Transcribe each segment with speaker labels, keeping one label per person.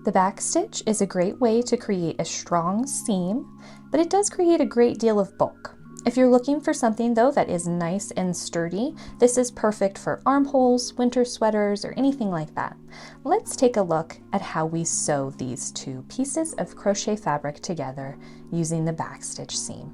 Speaker 1: The back stitch is a great way to create a strong seam, but it does create a great deal of bulk. If you're looking for something though that is nice and sturdy, this is perfect for armholes, winter sweaters, or anything like that. Let's take a look at how we sew these two pieces of crochet fabric together using the back stitch seam.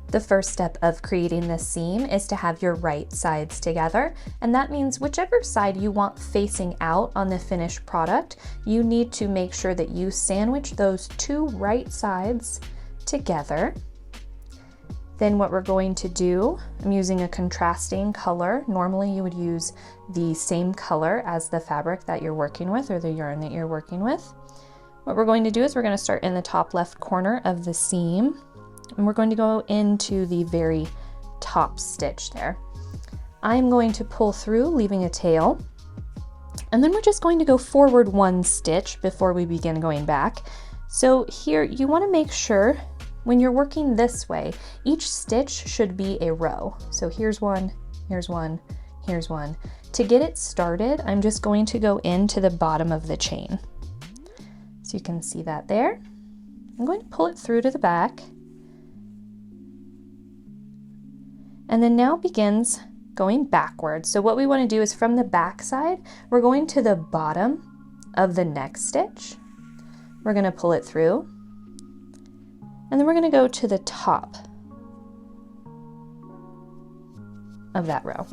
Speaker 1: The first step of creating this seam is to have your right sides together, and that means whichever side you want facing out on the finished product, you need to make sure that you sandwich those two right sides together. Then what we're going to do, I'm using a contrasting color. Normally you would use the same color as the fabric that you're working with or the yarn that you're working with. What we're going to do is we're going to start in the top left corner of the seam, and we're going to go into the very top stitch there. I'm going to pull through, leaving a tail, and then we're just going to go forward one stitch before we begin going back. So here you want to make sure when you're working this way, each stitch should be a row. So here's one, here's one, here's one. To get it started, I'm just going to go into the bottom of the chain. So you can see that there. I'm going to pull it through to the back. And then now begins going backwards. So what we want to do is from the back side, we're going to the bottom of the next stitch. We're going to pull it through, and then we're going to go to the top of that row,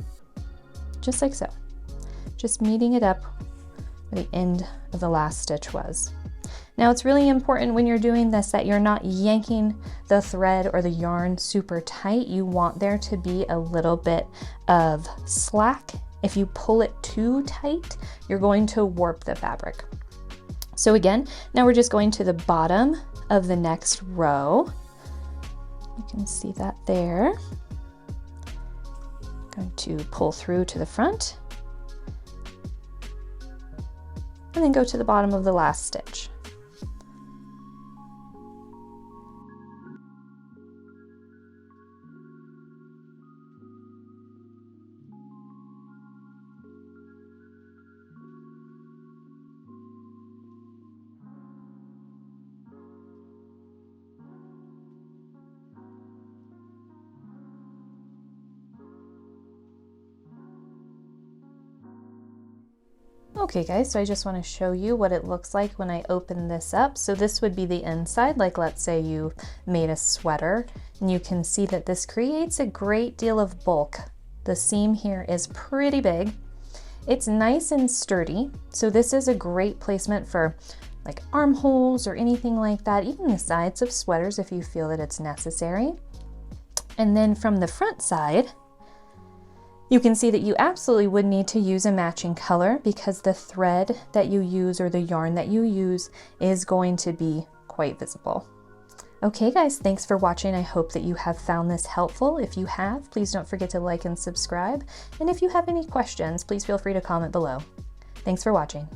Speaker 1: just like so. Just meeting it up where the end of the last stitch was. Now it's really important when you're doing this that you're not yanking the thread or the yarn super tight. You want there to be a little bit of slack. If you pull it too tight, you're going to warp the fabric. So again, now we're just going to the bottom of the next row. You can see that there. Going to pull through to the front and then go to the bottom of the last stitch. Okay guys, so I just want to show you what it looks like when I open this up. So this would be the inside, like let's say you made a sweater, and you can see that this creates a great deal of bulk. The seam here is pretty big. It's nice and sturdy, so this is a great placement for like armholes or anything like that, even the sides of sweaters if you feel that it's necessary. And then from the front side, you can see that you absolutely would need to use a matching color because the thread that you use or the yarn that you use is going to be quite visible. Okay guys, thanks for watching. I hope that you have found this helpful. If you have, please don't forget to like and subscribe. And if you have any questions, please feel free to comment below. Thanks for watching.